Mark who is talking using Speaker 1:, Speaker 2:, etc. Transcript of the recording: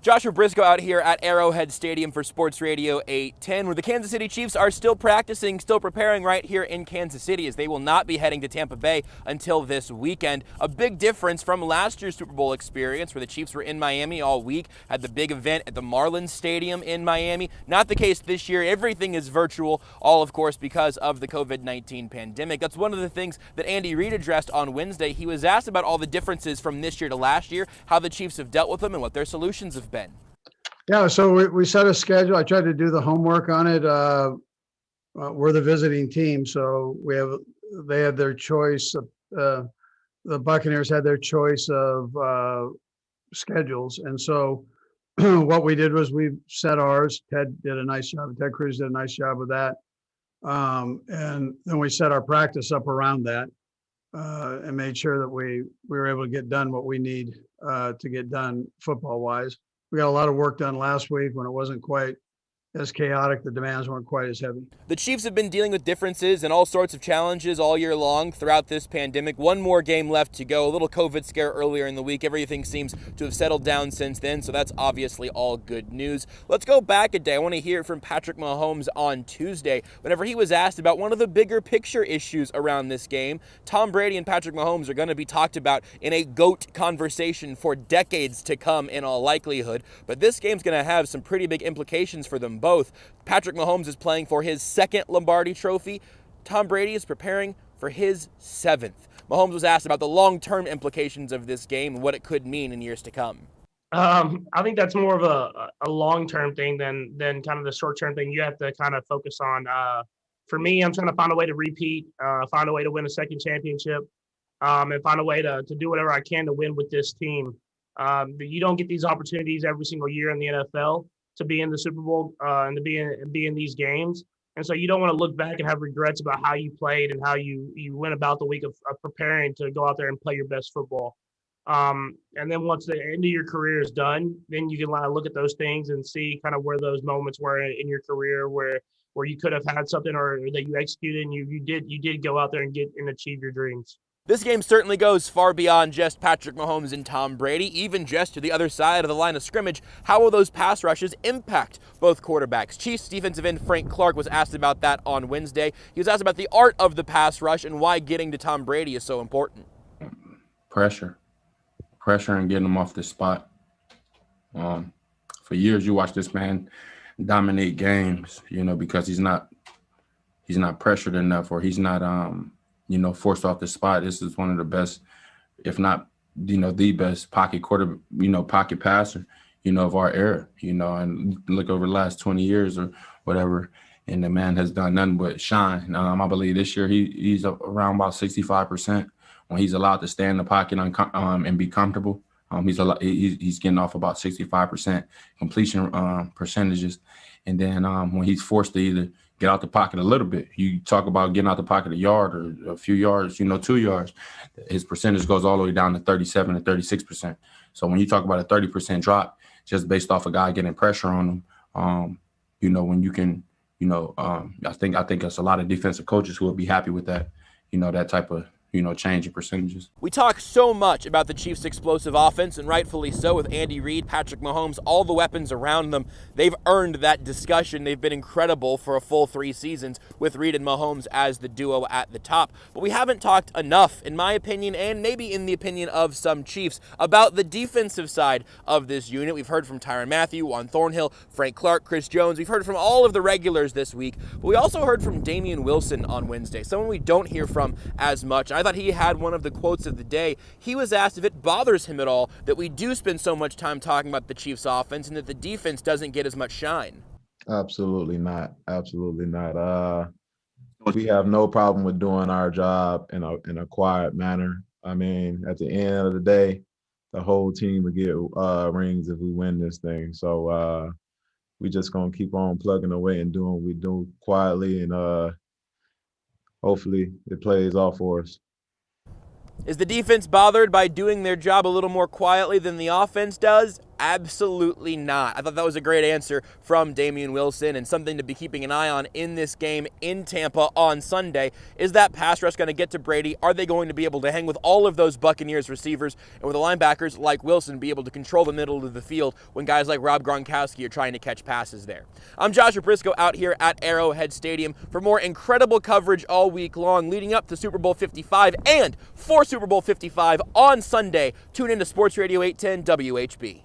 Speaker 1: Joshua Brisco out here at Arrowhead Stadium for Sports Radio 810, where the Kansas City Chiefs are still practicing, still preparing right here in Kansas City, as they will not be heading to Tampa Bay until this weekend. A big difference from last year's Super Bowl experience, where the Chiefs were in Miami all week, had the big event at the Marlins Stadium in Miami. Not the case this year. Everything is virtual, all of course because of the COVID-19 pandemic. That's one of the things that Andy Reid addressed on Wednesday. He was asked about all the differences from this year to last year, how the Chiefs have dealt with them, and what their solutions have been.
Speaker 2: Yeah, so we set a schedule. I tried to do the homework on it. We're the visiting team, so they had their choice. The Buccaneers had their choice of schedules, and so what we did was we set ours. Ted did a nice job. Ted Cruz did a nice job with that, and then we set our practice up around that, and made sure that we were able to get done what we need to get done football wise. We got a lot of work done last week when it wasn't quite as chaotic. The demands weren't quite as heavy.
Speaker 1: The Chiefs have been dealing with differences and all sorts of challenges all year long throughout this pandemic. One more game left to go. A little COVID scare earlier in the week. Everything seems to have settled down since then, so that's obviously all good news. Let's go back a day. I want to hear from Patrick Mahomes on Tuesday. Whenever he was asked about one of the bigger picture issues around this game, Tom Brady and Patrick Mahomes are going to be talked about in a GOAT conversation for decades to come in all likelihood. But this game's going to have some pretty big implications for them both. Patrick Mahomes is playing for his second Lombardi trophy. Tom Brady is preparing for his seventh. Mahomes was asked about the long-term implications of this game and what it could mean in years to come.
Speaker 3: I think that's more of a long-term thing than kind of the short-term thing you have to kind of focus on. For me, I'm trying to find a way to repeat, find a way to win a second championship, and find a way to do whatever I can to win with this team. You don't get these opportunities every single year in the NFL to be in the Super Bowl and to be in these games. And so you don't want to look back and have regrets about how you played and how you went about the week of preparing to go out there and play your best football. And then once the end of your career is done, then you can look at those things and see kind of where those moments were in your career where you could have had something or that you executed and you did go out there and get and achieve your dreams.
Speaker 1: This game certainly goes far beyond just Patrick Mahomes and Tom Brady, even just to the other side of the line of scrimmage. How will those pass rushes impact both quarterbacks? Chiefs defensive end Frank Clark was asked about that on Wednesday. He was asked about the art of the pass rush and why getting to Tom Brady is so important.
Speaker 4: Pressure and getting him off the spot. For years, you watch this man dominate games, because he's not pressured enough, or he's not forced off the spot. This is one of the best, if not, the best pocket passer, of our era, and look over the last 20 years or whatever, and the man has done nothing but shine. I believe this year he's around about 65% when he's allowed to stay in the pocket and be comfortable. He's getting off about 65% completion percentages. And then when he's forced to either get out the pocket a little bit, you talk about getting out the pocket a yard or a few yards, 2 yards, his percentage goes all the way down to 37 to 36%. So when you talk about a 30% drop just based off a guy getting pressure on him, when you can, I think there's a lot of defensive coaches who will be happy with that, that type of change in percentages.
Speaker 1: We talk so much about the Chiefs' explosive offense, and rightfully so, with Andy Reid, Patrick Mahomes, all the weapons around them. They've earned that discussion. They've been incredible for a full 3 seasons with Reid and Mahomes as the duo at the top. But we haven't talked enough, in my opinion, and maybe in the opinion of some Chiefs, about the defensive side of this unit. We've heard from Tyrann Mathieu, Juan Thornhill, Frank Clark, Chris Jones. We've heard from all of the regulars this week, but we also heard from Damien Wilson on Wednesday, someone we don't hear from as much. I thought he had one of the quotes of the day. He was asked if it bothers him at all that we do spend so much time talking about the Chiefs offense and that the defense doesn't get as much shine.
Speaker 5: Absolutely not. We have no problem with doing our job in a quiet manner. I mean, at the end of the day, the whole team will get rings if we win this thing. So we just gonna keep on plugging away and doing what we do quietly, and hopefully it plays off for us.
Speaker 1: Is the defense bothered by doing their job a little more quietly than the offense does? Absolutely not. I thought that was a great answer from Damien Wilson, and something to be keeping an eye on in this game in Tampa on Sunday. Is that pass rush going to get to Brady? Are they going to be able to hang with all of those Buccaneers receivers, and with the linebackers like Wilson be able to control the middle of the field when guys like Rob Gronkowski are trying to catch passes there? I'm Joshua Brisco out here at Arrowhead Stadium for more incredible coverage all week long leading up to Super Bowl 55 and for Super Bowl 55 on Sunday. Tune into Sports Radio 810 WHB.